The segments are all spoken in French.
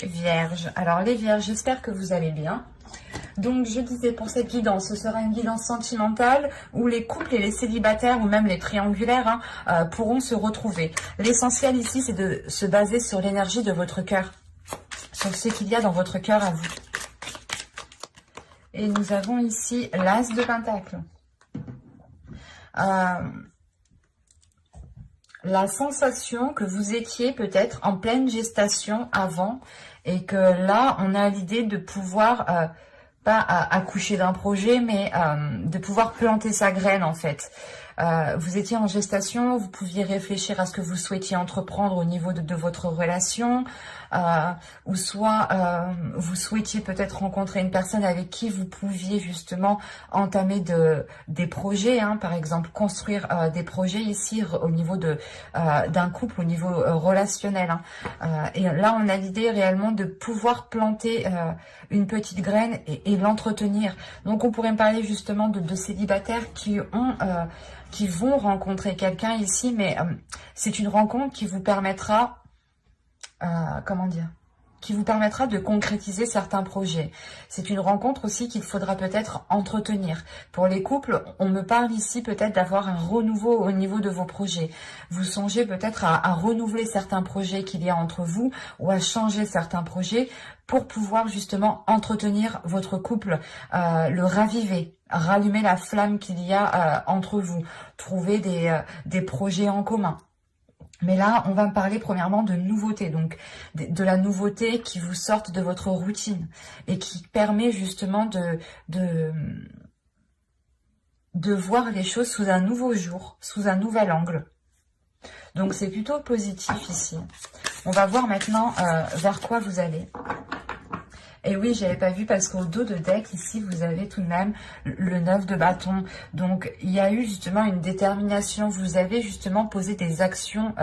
Vierge. Alors les Vierges, j'espère que vous allez bien. Donc je disais pour cette guidance, ce sera une guidance sentimentale où les couples et les célibataires ou même les triangulaires pourront se retrouver. L'essentiel ici, c'est de se baser sur l'énergie de votre cœur, sur ce qu'il y a dans votre cœur à vous. Et nous avons ici l'As de Pentacle. La sensation que vous étiez peut-être en pleine gestation avant et que là, on a l'idée de pouvoir, pas accoucher d'un projet, mais de pouvoir planter sa graine en fait. Vous étiez en gestation, vous pouviez réfléchir à ce que vous souhaitiez entreprendre au niveau de votre relation, ou soit vous souhaitiez peut-être rencontrer une personne avec qui vous pouviez justement entamer des projets, hein, par exemple construire des projets ici au niveau d'un couple, au niveau relationnel. Hein. Et là, on a l'idée réellement de pouvoir planter une petite graine et l'entretenir. Donc, on pourrait me parler justement de célibataires qui vont rencontrer quelqu'un ici, mais c'est une rencontre qui vous permettra, comment dire, qui vous permettra de concrétiser certains projets. C'est une rencontre aussi qu'il faudra peut-être entretenir. Pour les couples, on me parle ici peut-être d'avoir un renouveau au niveau de vos projets. Vous songez peut-être à renouveler certains projets qu'il y a entre vous ou à changer certains projets pour pouvoir justement entretenir votre couple, le raviver, rallumer la flamme qu'il y a entre vous, trouver des projets en commun. Mais là, on va me parler premièrement de nouveautés, donc de la nouveauté qui vous sorte de votre routine et qui permet justement de voir les choses sous un nouveau jour, sous un nouvel angle. Donc c'est plutôt positif ici. On va voir maintenant vers quoi vous allez. Et oui, j'avais pas vu parce qu'au dos de deck, ici, vous avez tout de même le 9 de bâton. Donc, il y a eu justement une détermination. Vous avez justement posé des actions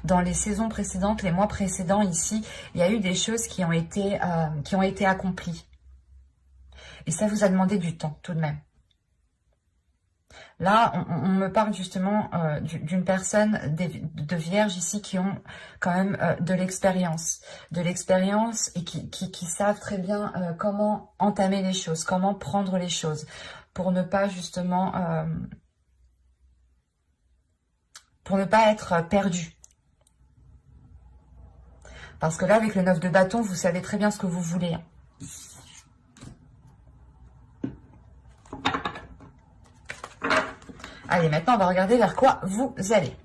dans les saisons précédentes, les mois précédents ici. Il y a eu des choses qui ont été accomplies. Et ça vous a demandé du temps, tout de même. Là, on me parle justement d'une personne de vierges ici qui ont quand même de l'expérience et qui savent très bien comment entamer les choses, comment prendre les choses pour ne pas justement, pour ne pas être perdu. Parce que là, avec le 9 de bâton, vous savez très bien ce que vous voulez. Allez, maintenant, on va regarder vers quoi vous allez.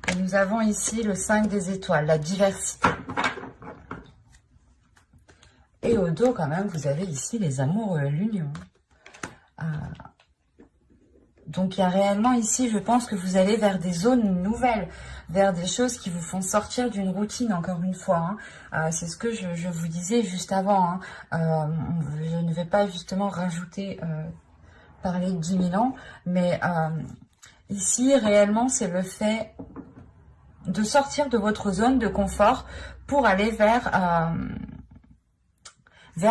Et nous avons ici le 5 des étoiles, la diversité. Et au dos, quand même, vous avez ici les amours, l'union. Donc, il y a réellement ici, je pense que vous allez vers des zones nouvelles, vers des choses qui vous font sortir d'une routine, encore une fois. Hein. C'est ce que je vous disais juste avant. Hein. Je ne vais pas justement rajouter, parler de 10 000 ans, mais ici, réellement, c'est le fait de sortir de votre zone de confort pour aller vers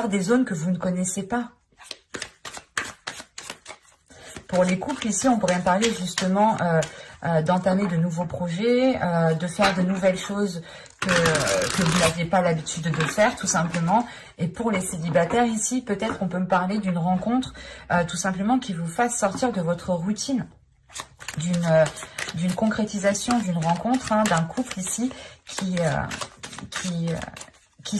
des zones que vous ne connaissez pas. Pour les couples, ici, on pourrait parler justement d'entamer de nouveaux projets, de faire de nouvelles choses que vous n'aviez pas l'habitude de faire, tout simplement. Et pour les célibataires, ici, peut-être on peut me parler d'une rencontre, tout simplement, qui vous fasse sortir de votre routine, d'une concrétisation, d'une rencontre, hein, d'un couple ici, qui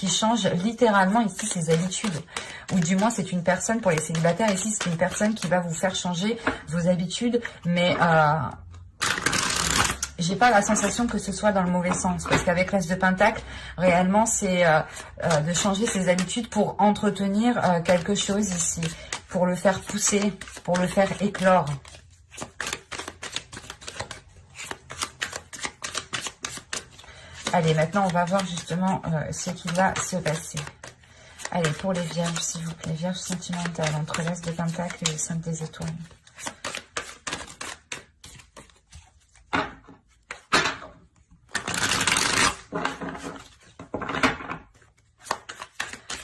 change littéralement ici ses habitudes. Ou du moins, c'est une personne, pour les célibataires ici, c'est une personne qui va vous faire changer vos habitudes, mais j'ai pas la sensation que ce soit dans le mauvais sens, parce qu'avec l'As de Pentacle, réellement, c'est de changer ses habitudes pour entretenir quelque chose ici, pour le faire pousser, pour le faire éclore. Allez, maintenant, on va voir justement ce qui va se passer. Allez, pour les vierges, s'il vous plaît, vierges sentimentales, entre l'As de Pentacle et le 5 des étoiles.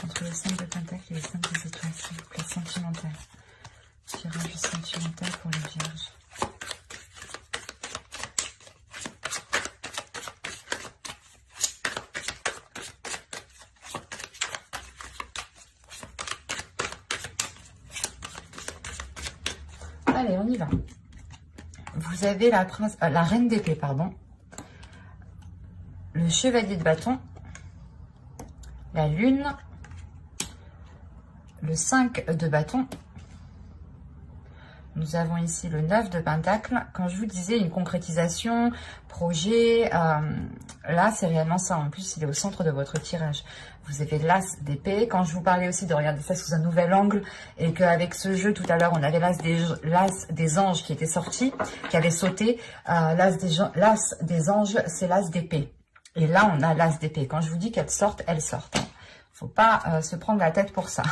Entre le 5 de Pentacle et le 5 des étoiles, s'il vous plaît, sentimental. Tirage sentimental pour les vierges. Allez, on y va. Vous avez la reine d'épée, pardon. Le chevalier de bâton. La lune. Le 5 de bâton. Nous avons ici le 9 de pentacle. Quand je vous disais une concrétisation, projet, là c'est réellement ça. En plus, il est au centre de votre tirage. Vous avez l'as d'épée. Quand je vous parlais aussi de regarder ça sous un nouvel angle et qu'avec ce jeu tout à l'heure, on avait l'as des anges qui était sorti, qui avait sauté. L'as des anges, c'est l'as d'épée. Et là, on a l'as d'épée. Quand je vous dis qu'elles sortent, elles sortent. Faut pas se prendre la tête pour ça.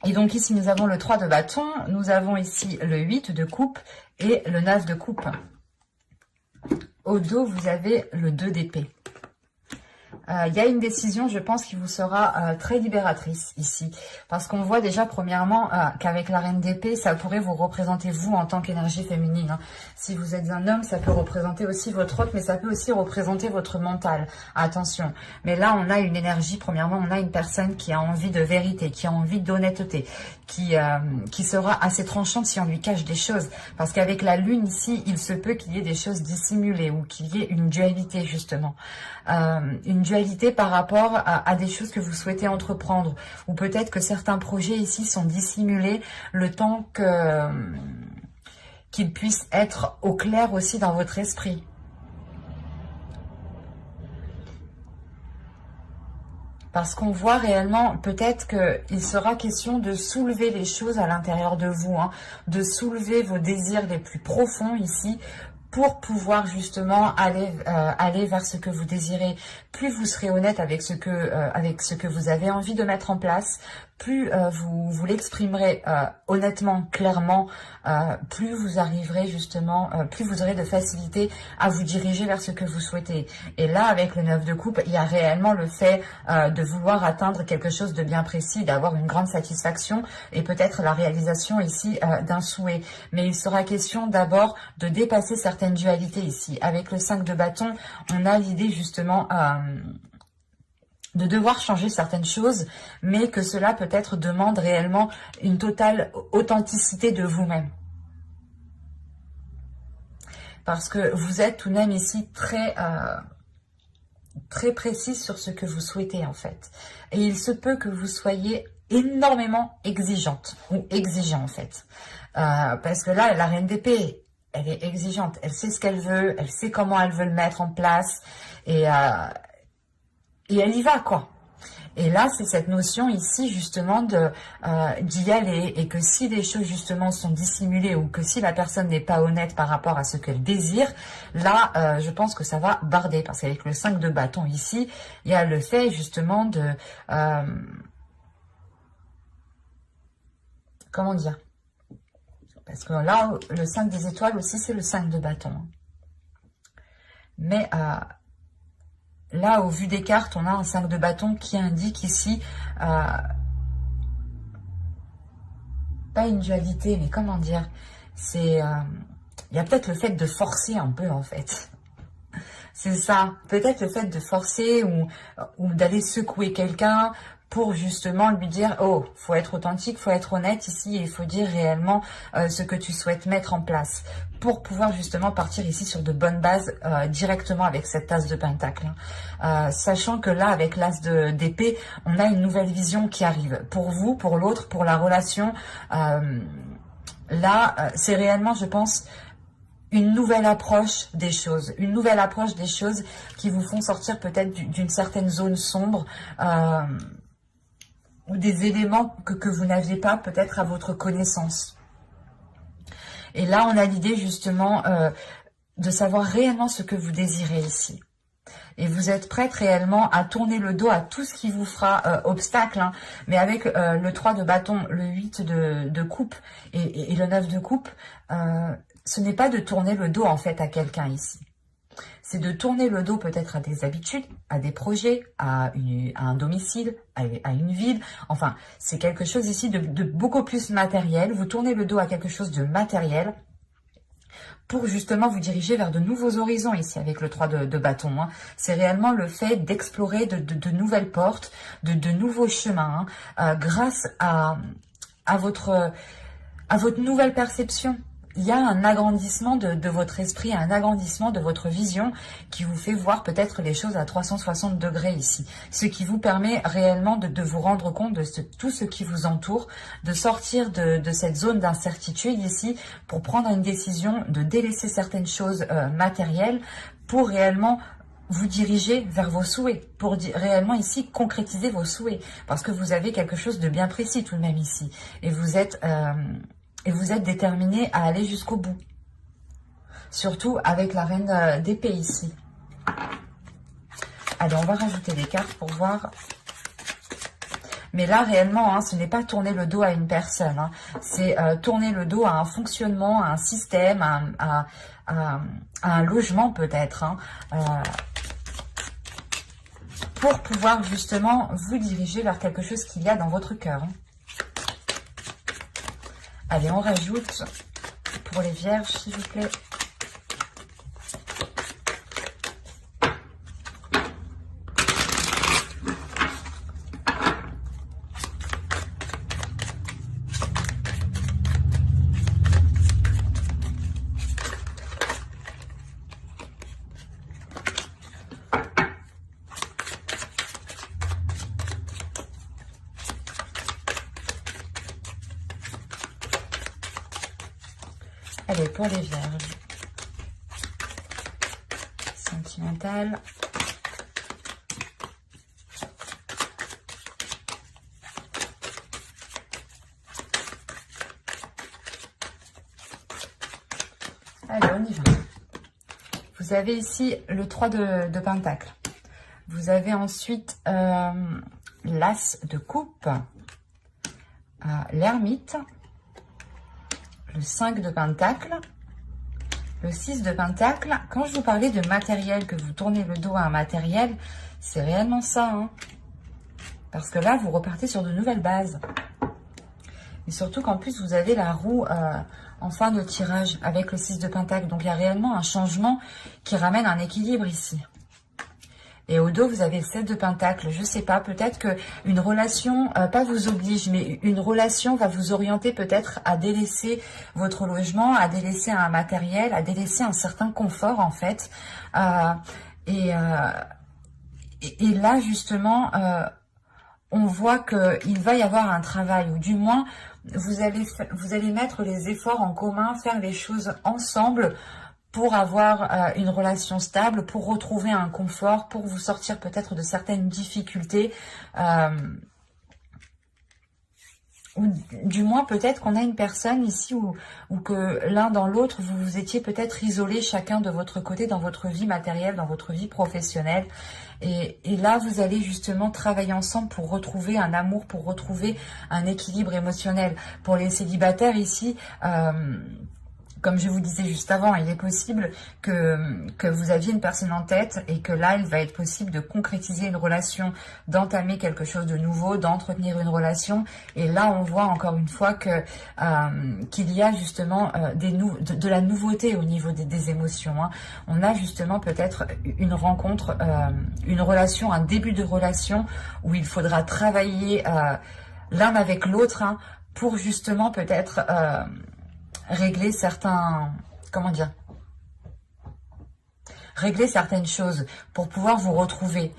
Et donc ici, nous avons le 3 de bâton, nous avons ici le 8 de coupe et le 9 de coupe. Au dos, vous avez le 2 d'épée. Il y a une décision, je pense, qui vous sera très libératrice ici. Parce qu'on voit déjà, premièrement, qu'avec la reine d'épée, ça pourrait vous représenter vous en tant qu'énergie féminine. Hein. Si vous êtes un homme, ça peut représenter aussi votre hôte, mais ça peut aussi représenter votre mental. Attention. Mais là, on a une énergie, premièrement, on a une personne qui a envie de vérité, qui a envie d'honnêteté, qui sera assez tranchante si on lui cache des choses. Parce qu'avec la lune ici, il se peut qu'il y ait des choses dissimulées ou qu'il y ait une dualité, justement. Une dualité par rapport à des choses que vous souhaitez entreprendre, ou peut-être que certains projets ici sont dissimulés le temps qu'ils puissent être au clair aussi dans votre esprit. Parce qu'on voit réellement, peut-être qu'il sera question de soulever les choses à l'intérieur de vous, hein, de soulever vos désirs les plus profonds ici, pour pouvoir justement aller vers ce que vous désirez. Plus vous serez honnête avec ce que vous avez envie de mettre en place, plus vous l'exprimerez honnêtement, clairement, plus vous arriverez justement, plus vous aurez de facilité à vous diriger vers ce que vous souhaitez. Et là, avec le 9 de coupe, il y a réellement le fait de vouloir atteindre quelque chose de bien précis, d'avoir une grande satisfaction et peut-être la réalisation ici d'un souhait. Mais il sera question d'abord de dépasser certaines dualités ici. Avec le 5 de bâton, on a l'idée justement de devoir changer certaines choses, mais que cela peut-être demande réellement une totale authenticité de vous-même. Parce que vous êtes tout de même ici très précis sur ce que vous souhaitez en fait. Et il se peut que vous soyez énormément exigeante ou exigeant en fait. Parce que là, la reine d'épée, elle est exigeante, elle sait ce qu'elle veut, elle sait comment elle veut le mettre en place et elle y va quoi. Et là, c'est cette notion ici justement d'y aller et que si les choses justement sont dissimulées ou que si la personne n'est pas honnête par rapport à ce qu'elle désire, là, je pense que ça va barder parce qu'avec le 5 de bâton ici, il y a le fait justement de... comment dire? Parce que là, le 5 des étoiles aussi, c'est le 5 de bâton. Mais... là, au vu des cartes, on a un 5 de bâton qui indique ici, pas une dualité, mais comment dire, c'est, il y a peut-être le fait de forcer un peu en fait. C'est ça, peut-être le fait de forcer ou d'aller secouer quelqu'un pour justement lui dire, oh, faut être authentique, faut être honnête ici, et il faut dire réellement ce que tu souhaites mettre en place pour pouvoir justement partir ici sur de bonnes bases directement avec cette tasse de pentacle. Sachant que là, avec l'as d'épée, on a une nouvelle vision qui arrive. Pour vous, pour l'autre, pour la relation, là, c'est réellement, je pense, une nouvelle approche des choses. Une nouvelle approche des choses qui vous font sortir peut-être d'une certaine zone sombre ou des éléments que vous n'aviez pas peut-être à votre connaissance. Et là, on a l'idée justement de savoir réellement ce que vous désirez ici. Et vous êtes prête réellement à tourner le dos à tout ce qui vous fera obstacle. Hein. Mais avec le 3 de bâton, le 8 de coupe et le 9 de coupe, ce n'est pas de tourner le dos en fait à quelqu'un ici. C'est de tourner le dos peut-être à des habitudes, à des projets, à un domicile, à une ville. Enfin, c'est quelque chose ici de beaucoup plus matériel. Vous tournez le dos à quelque chose de matériel pour justement vous diriger vers de nouveaux horizons ici avec le 3 de bâton. Hein. C'est réellement le fait d'explorer de nouvelles portes, de nouveaux chemins, hein, grâce à votre... à votre nouvelle perception. Il y a un agrandissement de votre esprit, un agrandissement de votre vision qui vous fait voir peut-être les choses à 360 degrés ici. Ce qui vous permet réellement de vous rendre compte de tout ce qui vous entoure, de sortir de cette zone d'incertitude ici pour prendre une décision, de délaisser certaines choses matérielles pour réellement vous diriger vers vos souhaits, pour réellement ici concrétiser vos souhaits. Parce que vous avez quelque chose de bien précis tout de même ici. Et vous êtes déterminé à aller jusqu'au bout. Surtout avec la reine d'épée ici. Allez, on va rajouter des cartes pour voir. Mais là, réellement, hein, ce n'est pas tourner le dos à une personne. Hein. C'est tourner le dos à un fonctionnement, à un système, à un logement peut-être. Hein, pour pouvoir justement vous diriger vers quelque chose qu'il y a dans votre cœur. Hein. Allez, on rajoute pour les vierges, s'il vous plaît. Allez, pour les vierges. Sentimental. Allez, on y va. Vous avez ici le 3 de Pentacle. Vous avez ensuite l'As de coupe, l'Ermite, le 5 de Pentacle, le 6 de Pentacle. Quand je vous parlais de matériel, que vous tournez le dos à un matériel, c'est réellement ça. Hein, parce que là, vous repartez sur de nouvelles bases. Et surtout qu'en plus, vous avez la roue en fin de tirage avec le 6 de Pentacle. Donc, il y a réellement un changement qui ramène un équilibre ici. Et au dos, vous avez le 7 de Pentacle. Je sais pas, peut-être qu'une relation, pas vous oblige, mais une relation va vous orienter peut-être à délaisser votre logement, à délaisser un matériel, à délaisser un certain confort en fait. Et là, justement, on voit qu'il va y avoir un travail, ou du moins, vous allez mettre les efforts en commun, faire les choses ensemble, pour avoir une relation stable, pour retrouver un confort, pour vous sortir peut-être de certaines difficultés. Ou du moins peut-être qu'on a une personne ici ou que l'un dans l'autre, vous étiez peut-être isolés chacun de votre côté dans votre vie matérielle, dans votre vie professionnelle. Et là, vous allez justement travailler ensemble pour retrouver un amour, pour retrouver un équilibre émotionnel. Pour les célibataires ici, comme je vous disais juste avant, il est possible que vous aviez une personne en tête et que là, il va être possible de concrétiser une relation, d'entamer quelque chose de nouveau, d'entretenir une relation. Et là, on voit encore une fois qu'il y a justement de la nouveauté au niveau des émotions. Hein. On a justement peut-être une rencontre, une relation, un début de relation où il faudra travailler l'un avec l'autre hein, pour justement peut-être... régler certains, régler certaines choses pour pouvoir vous retrouver.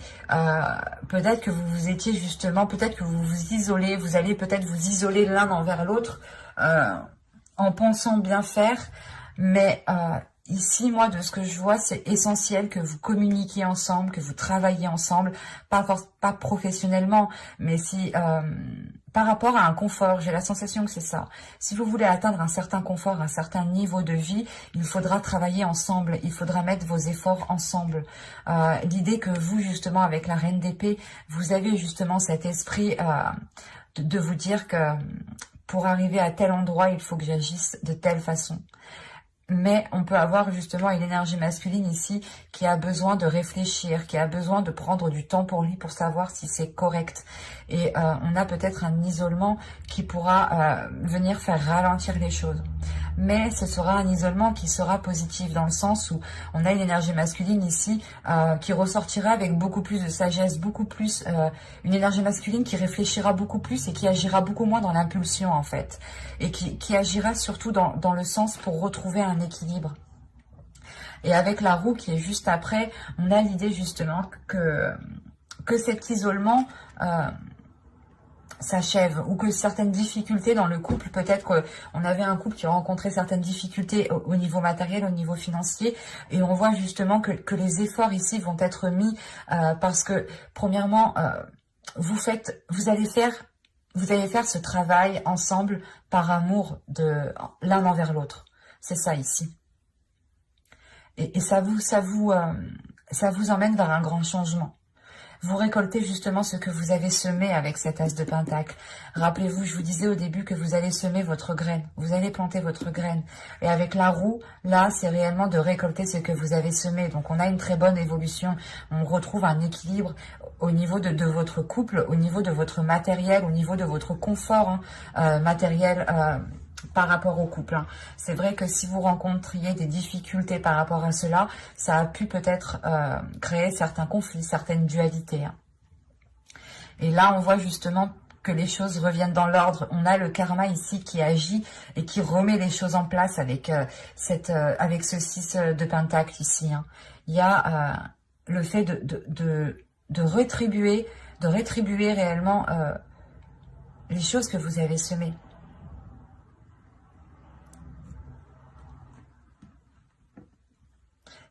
Peut-être que vous étiez justement, peut-être que vous vous isolez, vous allez peut-être vous isoler l'un envers l'autre en pensant bien faire, mais ici, moi, de ce que je vois, c'est essentiel que vous communiquiez ensemble, que vous travaillez ensemble, pas professionnellement, mais si... par rapport à un confort, j'ai la sensation que c'est ça. Si vous voulez atteindre un certain confort, un certain niveau de vie, il faudra travailler ensemble, il faudra mettre vos efforts ensemble. L'idée que vous, justement, avec la Reine d'épée, vous avez justement cet esprit de vous dire que pour arriver à tel endroit, il faut que j'agisse de telle façon. Mais on peut avoir justement une énergie masculine ici qui a besoin de réfléchir, qui a besoin de prendre du temps pour lui pour savoir si c'est correct. Et on a peut-être un isolement qui pourra venir faire ralentir les choses. mais ce sera un isolement qui sera positif, dans le sens où on a une énergie masculine ici qui ressortira avec beaucoup plus de sagesse, beaucoup plus, une énergie masculine qui réfléchira beaucoup plus et qui agira beaucoup moins dans l'impulsion en fait, et qui agira surtout dans le sens pour retrouver un équilibre. Et avec la roue qui est juste après, on a l'idée justement que cet isolement s'achève, ou que certaines difficultés dans le couple, peut-être qu'on avait un couple qui rencontrait certaines difficultés au niveau matériel, au niveau financier, et on voit justement que les efforts ici vont être mis parce que premièrement, vous allez faire ce travail ensemble par amour de l'un envers l'autre. C'est ça ici. Et ça vous emmène vers un grand changement. Vous récoltez justement ce que vous avez semé avec cet as de pentacle. Rappelez-vous, je vous disais au début que vous allez semer votre graine. Vous allez planter votre graine. Et avec la roue, là, c'est réellement de récolter ce que vous avez semé. Donc, on a une très bonne évolution. On retrouve un équilibre au niveau de votre couple, au niveau de votre matériel, au niveau de votre confort matériel par rapport au couple. C'est vrai que si vous rencontriez des difficultés par rapport à cela, ça a pu peut-être créer certains conflits, certaines dualités. Et là, on voit justement que les choses reviennent dans l'ordre. On a le karma ici qui agit et qui remet les choses en place avec, avec ce 6 de pentacle ici. Il y a le fait de rétribuer réellement les choses que vous avez semées.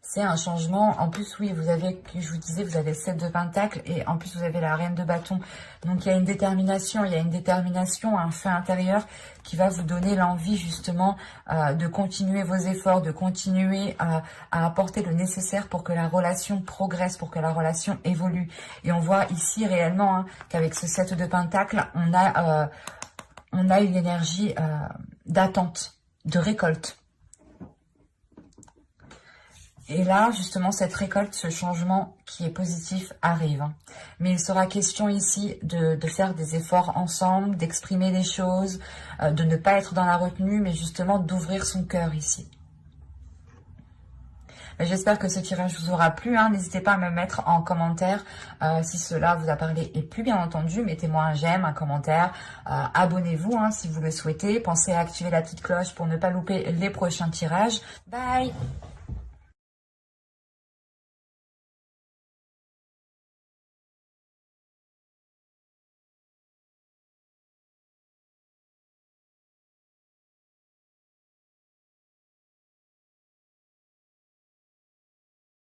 C'est un changement. En plus, oui, vous avez, je vous disais, vous avez le 7 de pentacle et en plus, vous avez la reine de bâton. Donc, il y a une détermination, un feu intérieur qui va vous donner l'envie justement de continuer vos efforts, de continuer à apporter le nécessaire pour que la relation progresse, pour que la relation évolue. Et on voit ici réellement qu'avec ce 7 de pentacle, on a une énergie d'attente, de récolte. Et là, justement, cette récolte, ce changement qui est positif arrive. Mais il sera question ici de faire des efforts ensemble, d'exprimer les choses, de ne pas être dans la retenue, mais justement d'ouvrir son cœur ici. J'espère que ce tirage vous aura plu. N'hésitez pas à me mettre en commentaire si cela vous a parlé. Et plus bien entendu, mettez-moi un j'aime, un commentaire. Abonnez-vous si vous le souhaitez. Pensez à activer la petite cloche pour ne pas louper les prochains tirages. Bye!